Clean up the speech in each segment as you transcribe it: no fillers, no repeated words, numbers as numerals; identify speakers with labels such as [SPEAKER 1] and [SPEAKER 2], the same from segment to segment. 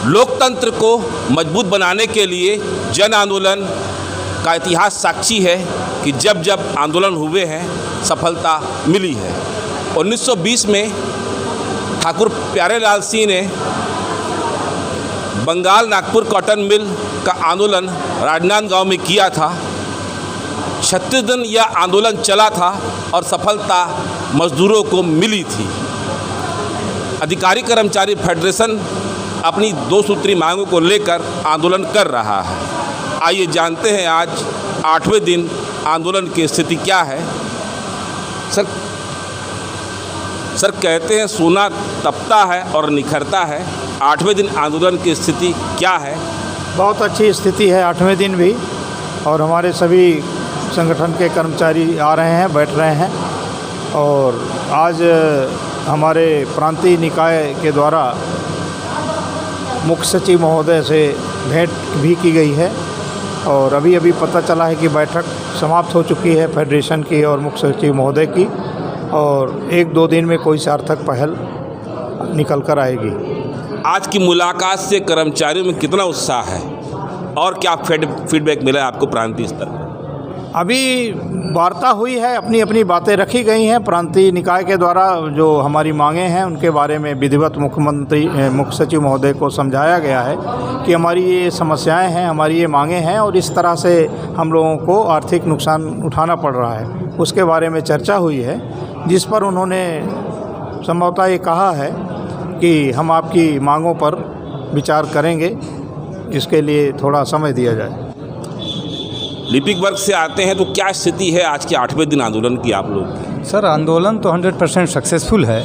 [SPEAKER 1] लोकतंत्र को मजबूत बनाने के लिए जन आंदोलन का इतिहास साक्षी है कि जब जब आंदोलन हुए हैं सफलता मिली है। 1920 में ठाकुर प्यारेलाल सिंह ने बंगाल नागपुर कॉटन मिल का आंदोलन राजनांदगांव में किया था। 36 दिन यह आंदोलन चला था और सफलता मजदूरों को मिली थी। अधिकारी कर्मचारी फेडरेशन अपनी 2 सूत्री मांगों को लेकर आंदोलन कर रहा है। आइए जानते हैं आज 8वें दिन आंदोलन की स्थिति क्या है। सर कहते हैं सोना तपता है और निखरता है। 8वें दिन आंदोलन की स्थिति क्या है?
[SPEAKER 2] बहुत अच्छी स्थिति है 8वें दिन भी, और हमारे सभी संगठन के कर्मचारी आ रहे हैं, बैठ रहे हैं। और आज हमारे प्रांतीय निकाय के द्वारा मुख्य सचिव महोदय से भेंट भी की गई है, और अभी पता चला है कि बैठक समाप्त हो चुकी है फेडरेशन की और मुख्य सचिव महोदय की, और 1-2 दिन में कोई सार्थक पहल निकल कर आएगी।
[SPEAKER 1] आज की मुलाकात से कर्मचारियों में कितना उत्साह है और क्या फीडबैक मिला है आपको प्रांतीय स्तर पर?
[SPEAKER 2] अभी वार्ता हुई है, अपनी अपनी बातें रखी गई हैं। प्रांतीय निकाय के द्वारा जो हमारी मांगें हैं उनके बारे में विधिवत मुख्य सचिव महोदय को समझाया गया है कि हमारी ये समस्याएं हैं, हमारी ये मांगें हैं, और इस तरह से हम लोगों को आर्थिक नुकसान उठाना पड़ रहा है। उसके बारे में चर्चा हुई है, जिस पर उन्होंने संभवतः ये कहा है कि हम आपकी मांगों पर विचार करेंगे, इसके लिए थोड़ा समय दिया जाए।
[SPEAKER 1] लिपिक वर्ग से आते हैं तो क्या स्थिति है आज के 8वें दिन आंदोलन की आप लोग की?
[SPEAKER 3] सर आंदोलन तो 100% सक्सेसफुल है,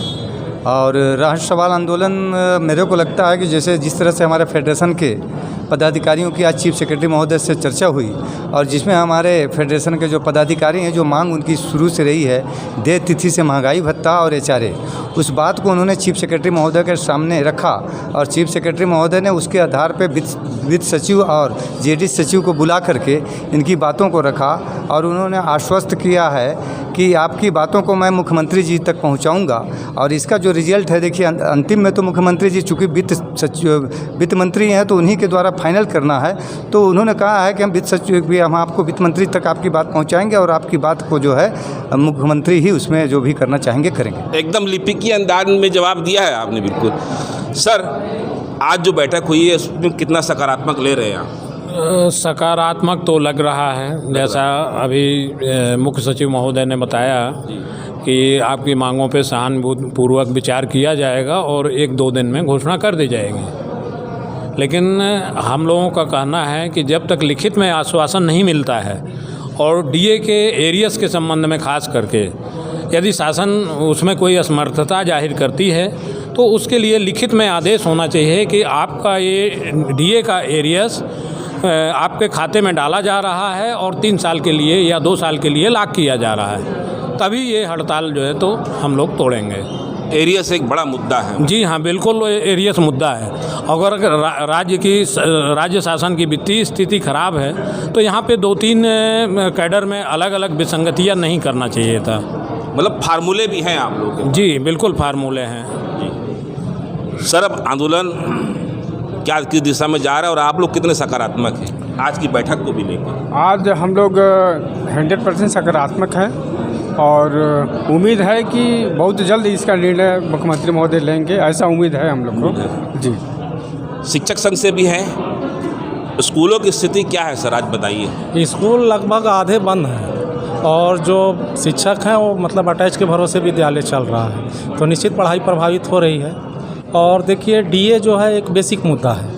[SPEAKER 3] और रहा सवाल आंदोलन, मेरे को लगता है कि जैसे जिस तरह से हमारे फेडरेशन के पदाधिकारियों की आज चीफ सेक्रेटरी महोदय से चर्चा हुई, और जिसमें हमारे फेडरेशन के जो पदाधिकारी हैं, जो मांग उनकी शुरू से रही है देय तिथि से महंगाई भत्ता और HRA, उस बात को उन्होंने चीफ सेक्रेटरी महोदय के सामने रखा, और चीफ सेक्रेटरी महोदय ने उसके आधार पर वित्त सचिव और JD सचिव को बुला करके इनकी बातों को रखा, और उन्होंने आश्वस्त किया है कि आपकी बातों को मैं मुख्यमंत्री जी तक पहुंचाऊंगा। और इसका जो रिजल्ट है, देखिए अंतिम में तो मुख्यमंत्री जी चूँकि वित्त मंत्री हैं तो उन्हीं के द्वारा फाइनल करना है, तो उन्होंने कहा है कि हम वित्त सचिव भी, हम आपको वित्त मंत्री तक आपकी बात पहुंचाएंगे, और आपकी बात को जो है मुख्यमंत्री ही उसमें जो भी करना चाहेंगे करेंगे।
[SPEAKER 1] एकदम लिपिकीय अंदाज में जवाब दिया है आपने, बिल्कुल। सर आज जो बैठक हुई है उसमें कितना सकारात्मक ले रहे हैं आप?
[SPEAKER 4] सकारात्मक तो लग रहा है, जैसा अभी मुख्य सचिव महोदय ने बताया कि आपकी मांगों पे सहानुभूतिपूर्वक विचार किया जाएगा और 1-2 दिन में घोषणा कर दी जाएगी। लेकिन हम लोगों का कहना है कि जब तक लिखित में आश्वासन नहीं मिलता है, और DA के एरियस के संबंध में खास करके यदि शासन उसमें कोई असमर्थता जाहिर करती है, तो उसके लिए लिखित में आदेश होना चाहिए कि आपका ये DA का एरियस आपके खाते में डाला जा रहा है और 3 साल के लिए या 2 साल के लिए लॉक किया जा रहा है, तभी ये हड़ताल जो है तो हम लोग तोड़ेंगे।
[SPEAKER 1] एरियस एक बड़ा मुद्दा है।
[SPEAKER 4] जी हाँ, बिल्कुल एरियस मुद्दा है। अगर राज्य शासन की वित्तीय स्थिति खराब है तो यहाँ पे 2-3 कैडर में अलग अलग विसंगतियाँ नहीं करना चाहिए था।
[SPEAKER 1] मतलब फार्मूले भी हैं आप लोग के?
[SPEAKER 4] जी बिल्कुल फार्मूले हैं
[SPEAKER 1] जी। सर अब आंदोलन क्या किस दिशा में जा रहा है और आप लोग कितने सकारात्मक हैं आज की बैठक को भी लेकर?
[SPEAKER 5] आज हम लोग 100% सकारात्मक हैं, और उम्मीद है कि बहुत जल्द इसका निर्णय मुख्यमंत्री महोदय लेंगे, ऐसा उम्मीद है हम लोग को। जी।
[SPEAKER 1] शिक्षक संघ से भी हैं। स्कूलों की स्थिति क्या है सर, आज बताइए।
[SPEAKER 6] स्कूल लगभग आधे बंद हैं, और जो शिक्षक हैं वो मतलब अटैच के भरोसे विद्यालय चल रहा है, तो निश्चित पढ़ाई प्रभावित हो रही है। और देखिए DA जो है एक बेसिक मुद्दा है,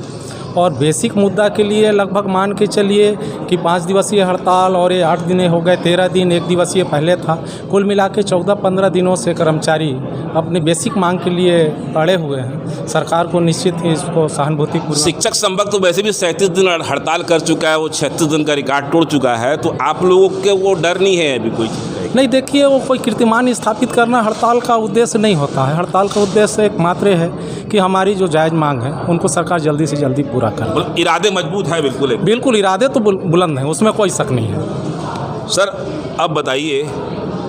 [SPEAKER 6] और बेसिक मुद्दा के लिए लगभग मान के चलिए कि 5 दिवसीय हड़ताल, और ये 8 दिन हो गए, 13 दिन 1 दिवसीय पहले था, कुल मिला के 14-15 दिनों से कर्मचारी अपने बेसिक मांग के लिए अड़े हुए हैं। सरकार को निश्चित ही इसको सहानुभूतिपूर्वक।
[SPEAKER 1] शिक्षक संवर्ग तो वैसे भी 37 दिन हड़ताल कर चुका है, वो 36 दिन का रिकॉर्ड तोड़ चुका है, तो आप लोगों के वो डर नहीं है अभी कोई?
[SPEAKER 6] नहीं, देखिए वो कोई कीर्तिमान स्थापित करना हड़ताल का उद्देश्य नहीं होता है। हड़ताल का उद्देश्य एक मात्र है कि हमारी जो जायज़ मांग है उनको सरकार जल्दी से जल्दी पूरा करे।
[SPEAKER 1] इरादे मजबूत है? बिल्कुल
[SPEAKER 6] इरादे तो बुलंद हैं, उसमें कोई शक नहीं है।
[SPEAKER 1] सर अब बताइए,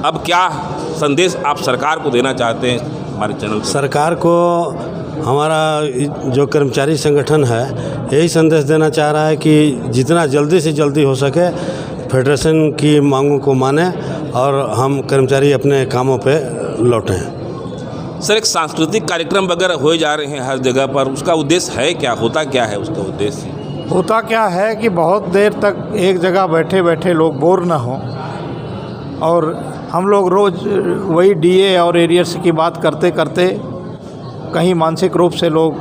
[SPEAKER 1] अब क्या संदेश आप सरकार को देना चाहते हैं हमारे चैनल पर?
[SPEAKER 7] सरकार को हमारा जो कर्मचारी संगठन है यही संदेश देना चाह रहा है कि जितना जल्दी से जल्दी हो सके फेडरेशन की मांगों को माने और हम कर्मचारी अपने कामों पे लौटें।
[SPEAKER 1] सर, एक सांस्कृतिक कार्यक्रम वगैरह हो जा रहे हैं हर जगह पर, उसका उद्देश्य है क्या, होता क्या है उसका उद्देश्य?
[SPEAKER 2] होता क्या है कि बहुत देर तक एक जगह बैठे बैठे लोग बोर ना हों, और हम लोग रोज़ वही डीए और एरियर्स की बात करते करते कहीं मानसिक रूप से लोग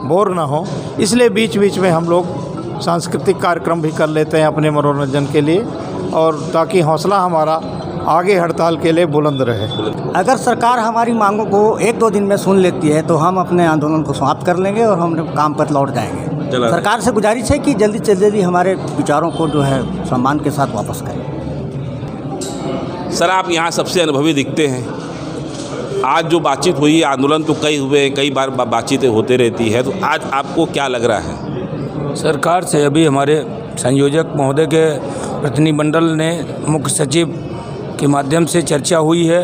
[SPEAKER 2] बोर ना हों, इसलिए बीच बीच में हम लोग सांस्कृतिक कार्यक्रम भी कर लेते हैं अपने मनोरंजन के लिए, और ताकि हौसला हमारा आगे हड़ताल के लिए बुलंद रहे।
[SPEAKER 8] अगर सरकार हमारी मांगों को 1-2 दिन में सुन लेती है तो हम अपने आंदोलन को समाप्त कर लेंगे और हम काम पर लौट जाएंगे। सरकार से गुजारिश है कि जल्दी से जल्दी हमारे विचारों को जो है सम्मान के साथ वापस करें।
[SPEAKER 1] सर, आप यहाँ सबसे अनुभवी दिखते हैं। आज जो बातचीत हुई, आंदोलन तो कई हुए, कई बार बातचीतें होते रहती है, तो आज आपको क्या लग रहा है?
[SPEAKER 9] सरकार से अभी हमारे संयोजक महोदय के प्रतिनिधिमंडल ने मुख्य सचिव के माध्यम से चर्चा हुई है,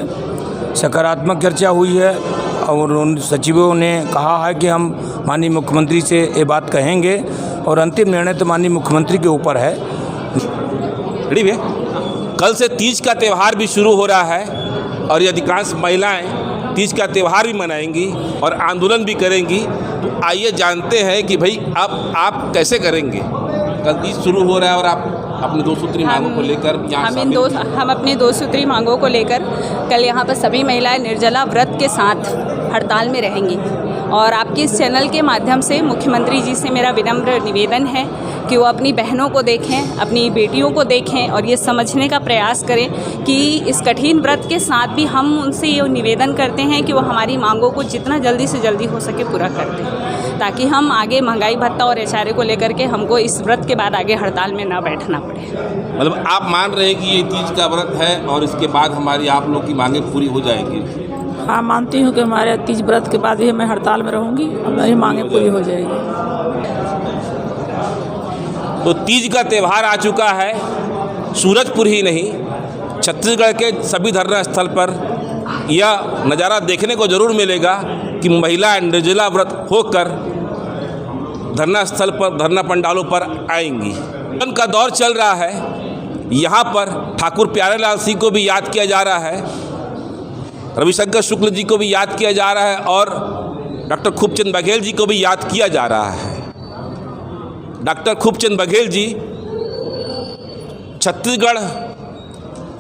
[SPEAKER 9] सकारात्मक चर्चा हुई है, और उन सचिवों ने कहा है कि हम माननीय मुख्यमंत्री से ये बात कहेंगे और अंतिम निर्णय तो माननीय मुख्यमंत्री के ऊपर है।
[SPEAKER 1] कल से तीज का त्यौहार भी शुरू हो रहा है और ये अधिकांश महिलाएं तीज का त्यौहार भी मनाएंगी और आंदोलन भी करेंगी, तो आइए जानते हैं कि भाई अब आप कैसे करेंगे। कल तीज शुरू हो रहा है और आप अपने 2 सूत्री मांगों को लेकर
[SPEAKER 10] हम अपने 2 सूत्री मांगों को लेकर कल यहाँ पर सभी महिलाएं निर्जला व्रत के साथ हड़ताल में रहेंगी, और आपके इस चैनल के माध्यम से मुख्यमंत्री जी से मेरा विनम्र निवेदन है कि वो अपनी बहनों को देखें, अपनी बेटियों को देखें और ये समझने का प्रयास करें कि इस कठिन व्रत के साथ भी हम उनसे ये निवेदन करते हैं कि वो हमारी मांगों को जितना जल्दी से जल्दी हो सके पूरा कर दें, ताकि हम आगे महंगाई भत्ता और एचआरए को लेकर के हमको इस व्रत के बाद आगे हड़ताल में ना बैठना पड़े।
[SPEAKER 1] मतलब आप मान रहे हैं कि ये तीज का व्रत है और इसके बाद हमारी आप लोग की मांगें पूरी हो जाएंगी?
[SPEAKER 11] हाँ, मानती हूँ कि हमारे तीज व्रत के बाद ही मैं हड़ताल में रहूँगी और मेरी मांगें पूरी हो जाएगी।
[SPEAKER 1] तो तीज का त्यौहार आ चुका है। सूरजपुर ही नहीं, छत्तीसगढ़ के सभी धरना स्थल पर यह नज़ारा देखने को ज़रूर मिलेगा कि महिला निर्जला व्रत होकर धरना स्थल पर, धरना पंडालों पर आएंगी। उनका दौर चल रहा है। यहाँ पर ठाकुर प्यारेलाल सिंह को भी याद किया जा रहा है, रविशंकर शुक्ल जी को भी याद किया जा रहा है और डॉक्टर खूबचंद बघेल जी को भी याद किया जा रहा है। डॉक्टर खूबचंद बघेल जी छत्तीसगढ़,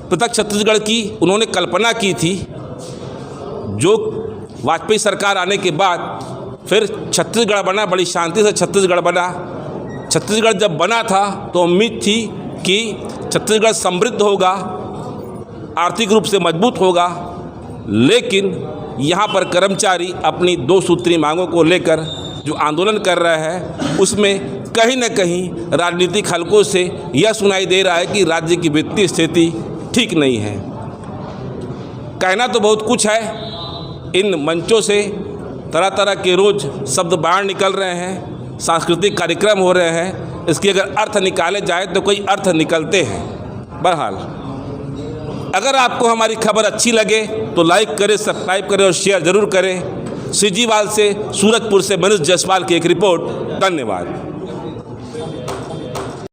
[SPEAKER 1] पृथक छत्तीसगढ़ की उन्होंने कल्पना की थी, जो वाजपेयी सरकार आने के बाद फिर छत्तीसगढ़ बना, बड़ी शांति से छत्तीसगढ़ बना। छत्तीसगढ़ जब बना था तो उम्मीद थी कि छत्तीसगढ़ समृद्ध होगा, आर्थिक रूप से मजबूत होगा, लेकिन यहाँ पर कर्मचारी अपनी 2 सूत्री मांगों को लेकर जो आंदोलन कर रहे हैं उसमें कहीं न कहीं राजनीतिक हलकों से यह सुनाई दे रहा है कि राज्य की वित्तीय स्थिति ठीक नहीं है। कहना तो बहुत कुछ है, इन मंचों से तरह तरह के रोज़ शब्द बाहर निकल रहे हैं, सांस्कृतिक कार्यक्रम हो रहे हैं, इसके अगर अर्थ निकाले जाए तो कोई अर्थ निकलते हैं। बहरहाल, अगर आपको हमारी खबर अच्छी लगे तो लाइक करें, सब्सक्राइब करें और शेयर ज़रूर करें। सीजीवाल से, सूरजपुर से मनीष जायसवाल की एक रिपोर्ट। धन्यवाद।